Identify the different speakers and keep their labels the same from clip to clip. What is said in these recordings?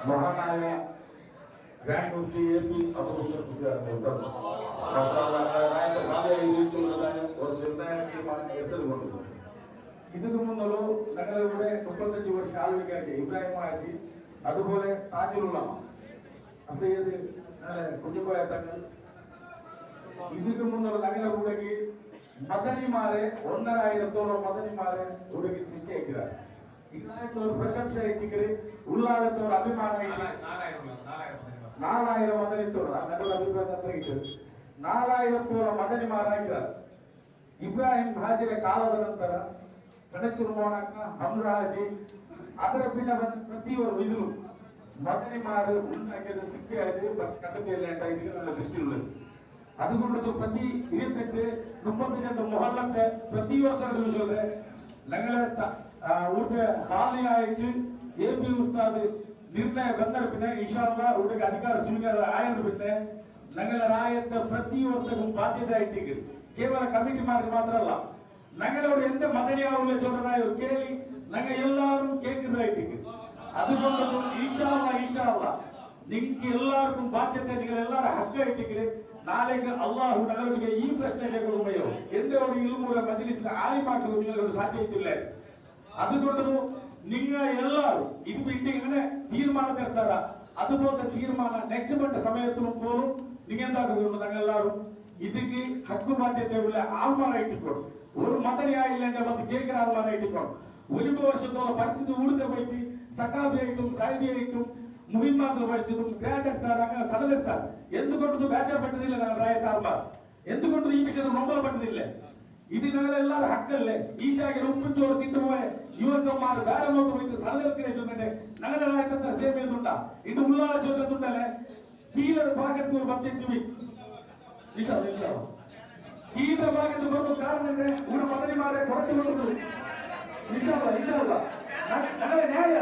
Speaker 1: महानाया grand मुफ्ती AP Abu बकर हुसैन मुस्तफा माशाअल्लाह नायक साले इरुचुल्लाह और निर्णय की मान ಎತ್ತರಗೊಂಡು ಇದಕ್ಕೆ ಮುನ್ನಲು ನಗರಗೂಡೆ 35 ವರ್ಷ ಆಳ್ವಿಕೆಯಾಗಿ ಇಬ್ರಾಹಿಂ ಹಾಜಿ അതുപോലെ താജുൽ ഉലമ അസയ്യദ് കുഞ്ഞുബായ തങ്ങൾ ಇದಕ್ಕೆ മുന്നಲು നഗരಗൂടെಗೆ ಮದನಿಮಾರೆ 1,500 ಮದನಿಮಾರೆ ಹುಡುಗಿ ಸೃಷ್ಟಿಯಾಗಿದ್ದಾರೆ ಇನ್ನಾಯ್ತು ಪ್ರಶಂಸೆ ಇಟ್ಟಿದ್ರೆ ಉಲ್ಲಾಸದವರ ಅಭಿಮಾನ ಇದೆ 4,000 ಮದನಿತ್ತೋರು ನಗರ ಅಭಿಪ್ರಾಯ ಹತ್ರ ಇಟ್ಟರು 4,000 ಮದನಿಮಾರಾಗಿದ್ದಾರೆ ಇಬ್ರಾಹಿಂ ಹಾಜಿರ ಕಾಲದ ನಂತರ ಕಣಚೂರು ಮೋನಕ್ಕ ಹಮ್ಜಾ ಹಾಜಿ ಅದರ ಪಿನ್ನ ಬಂದ ಪ್ರತಿಯೊರು ಇದ್ರು ಮದನಿಮಾರು ಉಂಟಾಗಿದ್ದ ಸಿಕ್ಕಿ ಆಯ್ತು ಕಥೆಯಲ್ಲಿ ಅಂತ ಇದಕ್ಕೆ ನನ್ನ ದೃಷ್ಟಿ ಉಳ್ಳದು അതുകൊണ്ട് പ്രതി 28 മുഹല്ലത്തെ പ്രതിവർത്തന ദിവസത്തെ ഞങ്ങളെ ഊട്ട് ഹാലിയായിട്ട് AP ഉസ്താദ് ನಿರ್ಣಯ ಬಂದ പിന്നെ ಇನ್ಶಾಅಲ್ಲಾ ಊಟಕ್ಕೆ ಅಧಿಕಾರ ಸ್ವೀಕಾರ ಆಯ್ದ പിന്നെ ഞങ്ങളെ ರಾಯത്തെ ಪ್ರತಿಯೊಂದಕ್ಕೂ ಬಾಧ್ಯತೆ ಆಯ್ತು ಕೇವಲ ಕಮಿಟಿ ಮಾರ್ಗ ಮಾತ್ರ ಅಲ್ಲ ഞങ്ങളോട് എന്ത് മദനിയാവുള്ള ചൊല്ലതായോ കേളി ഞങ്ങൾ എല്ലാവരും കേൾക്കുന്നതായിട്ട് അതുകൊണ്ട് ഇൻഷാഅല്ലാ നിങ്ങൾക്ക് എല്ലാവർക്കും ബാധ്യತೆ നിങ്ങൾ എല്ലാവരും ഹക്കായിട്ടിരിക്കല് നാളേക്ക് അള്ളാഹു ഞങ്ങളുടെ ഈ പ്രശ്നത്തിലേക്ക് വരുമ്പോഴോ എന്തുകൊണ്ട് ഇൽമുറ മജ്ലിസിൽ ആലിമാക്കൾ നിങ്ങളോട് സാധ്യത്തില്ല അതുകൊണ്ട് നിങ്ങൾ എല്ലാവരും ഇത് ഇങ്ങനെ തീരുമാനം എടുത്താറ അതുപോലത്തെ തീരുമാനം നെക്സ്റ്റ് മന്ത് സമയത്തിലും പോലും നിങ്ങൾ എന്താക്കുന്നു ഞങ്ങൾ എല്ലാവരും ഇതിക്ക് ഹക്കു ബാധ്യതയുള്ള ആൾമാരായിട്ടിക്കോളും ഒരു മതനിയായില്ല എന്റെ മത്ത് കേൾക്കുന്ന ആൾമാരായിട്ടിക്കോളും 1 വർഷത്തോളം പഠിച്ചത് ഊടുത്തെ പോയിട്ട് സക്കാഫിയായിട്ടും സൈദിയായിട്ടും മുഹിമ്മാത്തിൽ പഠിച്ചതും ഗ്രാൻഡ് എടുത്താൽ അങ്ങനെ സടലെടുത്താൽ എന്തുകൊണ്ടൊന്നും ബേജാപ്പെട്ടതില്ല ഞങ്ങൾ രായത്താർമാർ എന്തുകൊണ്ടും ഈ വിഷയത്തിൽ നൊമ്പലപ്പെട്ടതില്ല ഇത് ഞങ്ങളെല്ലാവരും ഹക്കല്ലേ ഈ ജാഗയിൽ ഉപ്പും ചോറ് തിന്നുപോയ യുവക്കന്മാർ വേറെ നോക്കി പോയിട്ട് സടലെടുത്തിനെ ചൊന്നെ ഞങ്ങളുടെ രായത്തെ സേവ് ചെയ്തുണ്ടാ ഇത് ഉള്ളാളെ ചൊല്ലുന്നുണ്ടല്ലേ കീഴ ഭാഗത്ത് ഒരു 15 കീഴ ഭാഗത്ത് പറഞ്ഞു കാരണം ഒരു മദനിമാരെ കുറച്ചുകൊണ്ടു ഞങ്ങളെ ന്യായ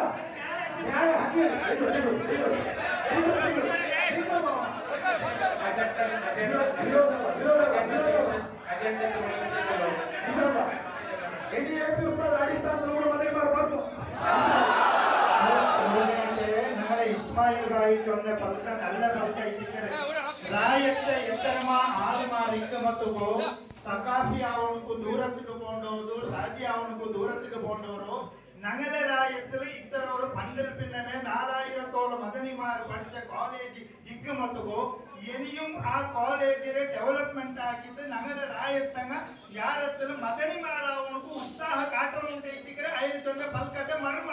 Speaker 2: ഇസ്മായിൽ ഭായി ചൊന്ന പൽക്ക നല്ല പൽക്ക ರಾಯത്തെ ಎತ್ತರಮಾ ಆಲಮಾರಿಕ ಮತ್ತುಗೋ ಸಕಾಫಿ ಅವನಿಗೂ ದೂರத்துக்கு போண்டோದು ಸಾಜಿ ಅವನಿಗೂ ದೂರத்துக்கு போண்டವರು ഞങ്ങളെ രായത്തിൽ ഇത്തരൊരു പണ്ടിൽ പിന്നമേ 4,000 മദനിമാർ പഠിച്ച കോളേജ് ഇക്ക് മത്തുകോ ഇനിയും ആ കോളേജിലെ ഡെവലപ്മെന്റ് ആക്കിയിട്ട് ഞങ്ങളെ രായത്തങ്ങ ಯಾರತ್ತಲು ಮದನಿಮಾರ ಅವನಿಗೂ ಉತ್ಸಾಹ ಕಾಟನು ಅಂತ ಇಟ್ಟಿದ್ರೆ ಐದು ಚಂದ ಪಲ್ಕತೆ ಮರ್ಮ